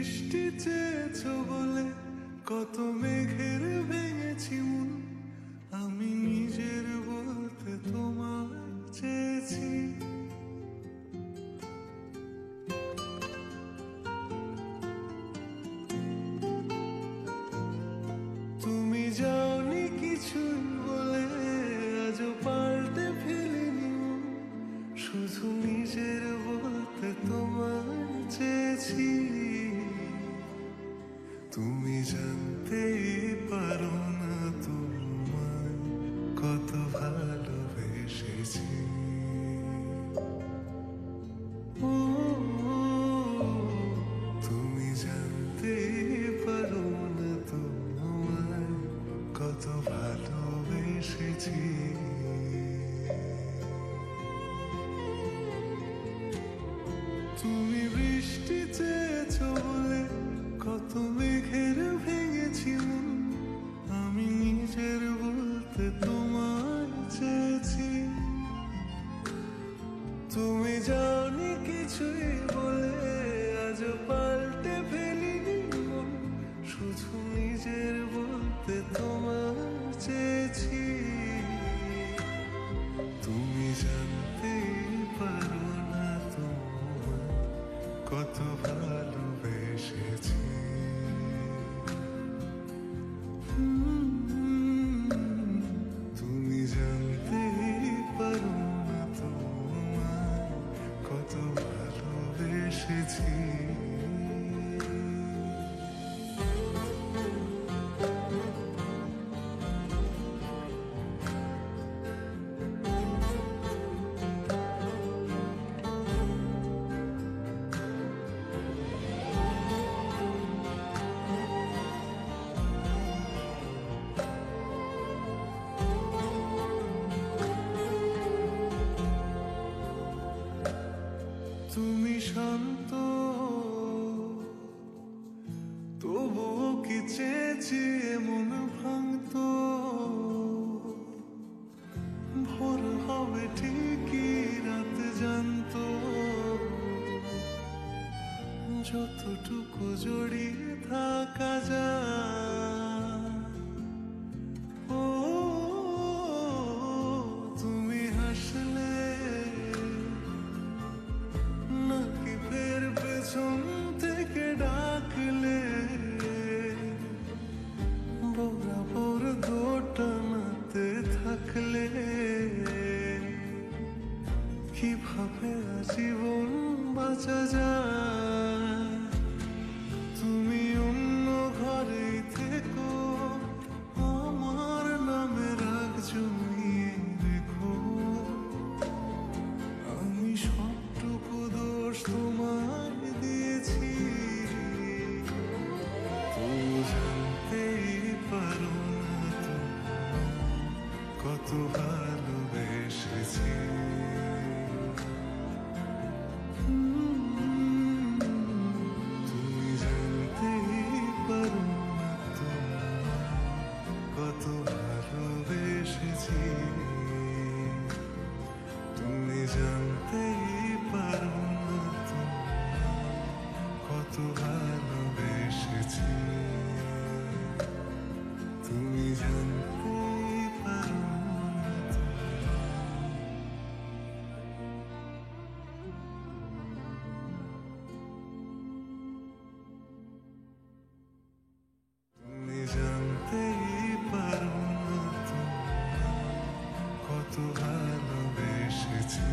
বৃষ্টি চেয়েছো বলে কত মেঘের ভেঙেছি মন, আমি নিজের বলতে তোমায় চেয়েছি। তুমি যাওনি কিছুই বলে আজও পাল্টে ফেলিনি মন, শুধু নিজের বলতে তোমায় চেয়েছি। তুমি জানতেই পারো না তোমায় কত ভালোবেসেছি। ও তুমি জানতেই পারো না তোমায় কত ভালোবেসেছি। তুমি বৃষ্টি চেয়েছো বলে কত মেঘের ভেঙেছি মন, আমি নিজের বলতে তোমায় চেয়েছি। তুমি জানি কিছুই বলে আজ পাল্টে ফেলিনি মন, শুধু নিজের বলতে তোমায় চেয়েছি। তুমি জানতেই পারো না তোমায় কত ভালোবেসেছি। তুমি জানতেই পারো না তোমায় কত ভালোবেসেছি। তুমি শান্ত তবুও কি চেয়েছি মন ভাঙতো, ভোর হবে ঠিকই রাত জানতো, যতটুকু জড়িয়ে থাকা যায়। ও তুমি হাসলে নাকি ফের পেছন থেকে ডাকলে, বরাবর দোটানাতে থাকলে কিভাবে আজীবন বাঁচা যায়। তুমি অন্য ঘরেই থেকো, আমার নামে রাগ জমিয়ে রেখো, আমি সবটুকু দোষ তোমায় দিয়েছি। তুমি জানতেই পারো না তো কত ভালোবেসেছি। তুমি জানতেই পারো না তো কত ভালোবেসেছি। তুমি জানতেই পারো না তো কত ভালোবেসেছি। তুমি জানতেই পারো না তো। তুমি জানতেই পারো না তো কত ভালোবেসেছি।